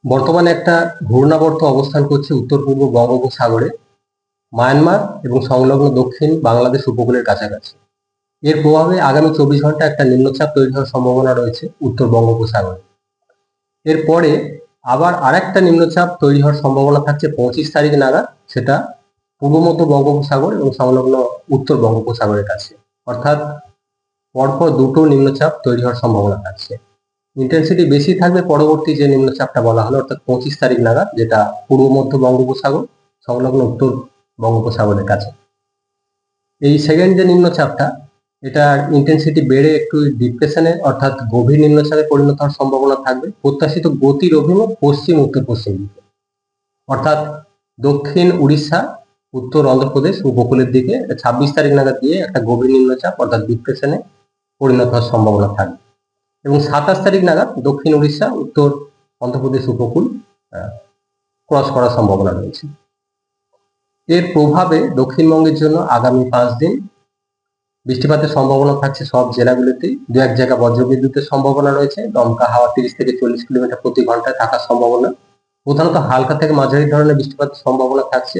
বর্তমানে একটা ঘূর্ণাবর্ত অবস্থান করছে উত্তর পূর্ব বঙ্গোপসাগরে, মায়ানমার এবং সংলগ্ন দক্ষিণ বাংলাদেশ উপকূলের কাছাকাছি। এর প্রভাবে আগামী 24 ঘন্টা একটা নিম্নচাপ তৈরি হওয়ার সম্ভাবনা রয়েছে উত্তর বঙ্গোপসাগরে। এরপরে আবার আরেকটা নিম্নচাপ তৈরি হওয়ার সম্ভাবনা থাকছে 25 তারিখ নাগাদ, সেটা পূর্ব মধ্য বঙ্গোপসাগর এবং সংলগ্ন উত্তর বঙ্গোপসাগরের কাছে। অর্থাৎ পরপর দুটো নিম্নচাপ তৈরি হওয়ার সম্ভাবনা থাকছে। ইন্টেন্সিটি বেশি থাকবে পরবর্তী যে নিম্নচাপটা বলা হলো, অর্থাৎ 25 তারিখ নাগাদ, যেটা পূর্ব মধ্য বঙ্গোপসাগর সংলগ্ন উত্তর বঙ্গোপসাগরের কাছে। এই সেকেন্ড যে নিম্নচাপটা, এটার ইন্টেন্সিটি বেড়ে একটু ডিপ্রেশনে অর্থাৎ গভীর নিম্নচাপে পরিণত হওয়ার সম্ভাবনা থাকবে। প্রত্যাশিত গতির অভিমুখ পশ্চিম উত্তর পশ্চিম দিকে, অর্থাৎ দক্ষিণ উড়িষ্যা, উত্তর অন্ধ্রপ্রদেশ উপকূলের দিকে 26 তারিখ নাগাদ দিয়ে একটা গভীর নিম্নচাপ অর্থাৎ ডিপ্রেশনে পরিণত হওয়ার সম্ভাবনা থাকবে। এবং 27 তারিখ নাগাদ দক্ষিণ উড়িষ্যা, উত্তর অন্ধ্রপ্রদেশ উপকূল ক্রস করার সম্ভাবনা রয়েছে। এর প্রভাবে দক্ষিণবঙ্গের জন্য আগামী 5 দিন বৃষ্টিপাতের সম্ভাবনা থাকছে সব জেলাগুলিতেই। দু এক জায়গা বজ্রবিদ্যুতের সম্ভাবনা রয়েছে। দমকা হাওয়া 30 থেকে 40 কিলোমিটার প্রতি ঘন্টায় থাকার সম্ভাবনা। প্রধানত হালকা থেকে মাঝারি ধরনের বৃষ্টিপাতের সম্ভাবনা থাকছে।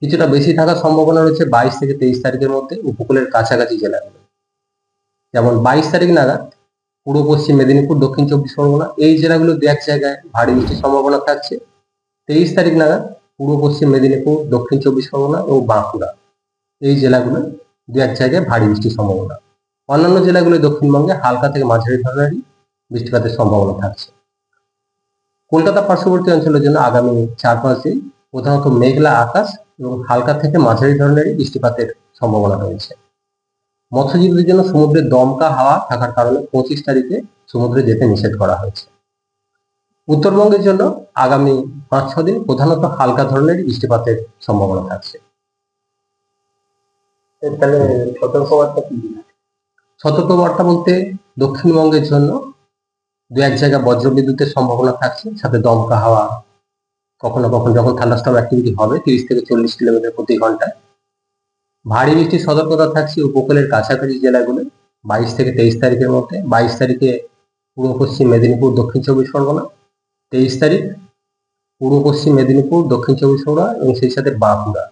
কিছুটা বেশি থাকার সম্ভাবনা রয়েছে 22 থেকে 23 তারিখের মধ্যে উপকূলের কাছাকাছি জেলাগুলো, যেমন 22 তারিখ নাগাদ পূর্ব পশ্চিম মেদিনীপুর, দক্ষিণ 24 পরগনা এই জেলাগুলো দু এক জায়গায় ভারী বৃষ্টির সম্ভাবনা থাকছে। 23 তারিখ নাগাদ পূর্ব পশ্চিম মেদিনীপুর, দক্ষিণ 24 পরগনা এবং বাঁকুড়া এই জেলাগুলো দু এক জায়গায় ভারী বৃষ্টির সম্ভাবনা। অন্যান্য জেলাগুলো দক্ষিণবঙ্গে হালকা থেকে মাঝারি ধরনেরই বৃষ্টিপাতের সম্ভাবনা থাকছে। কলকাতা পার্শ্ববর্তী অঞ্চলের জন্য আগামী 4-5 দিন প্রধানত মেঘলা আকাশ এবং হালকা থেকে মাঝারি ধরনেরই বৃষ্টিপাতের সম্ভাবনা রয়েছে। মৎস্যজীবীদের জন্য সমুদ্রে দমকা হাওয়া থাকার কারণে 25 তারিখে সমুদ্রে যেতে নিষেধ করা হয়েছে। উত্তরবঙ্গের জন্য আগামী 5-6 দিন প্রধানত হালকা ধরনের বৃষ্টিপাতের সম্ভাবনা থাকছে। তাহলে সতর্কবার্তা কি? সতর্কবার্তা বলতে দক্ষিণবঙ্গের জন্য দু এক জায়গা বজ্রবিদ্যুতের সম্ভাবনা থাকছে, সাথে দমকা হাওয়া, কখনো কখনো যখন থান্ডারস্টর্ম অ্যাক্টিভিটি হবে 30 থেকে 40 কিলোমিটার প্রতি ঘন্টায়। ভারী বৃষ্টির সতর্কতা থাকছে উপকূলের কাছাকাছি জেলাগুলো 22 থেকে 23 তারিখের মধ্যে। 22 তারিখে পূর্ব পশ্চিম মেদিনীপুর, দক্ষিণ 24 পরগনা। 23 তারিখ পূর্ব পশ্চিম মেদিনীপুর, দক্ষিণ 24 পরগনা এবং সেই সাথে বাঁকুড়া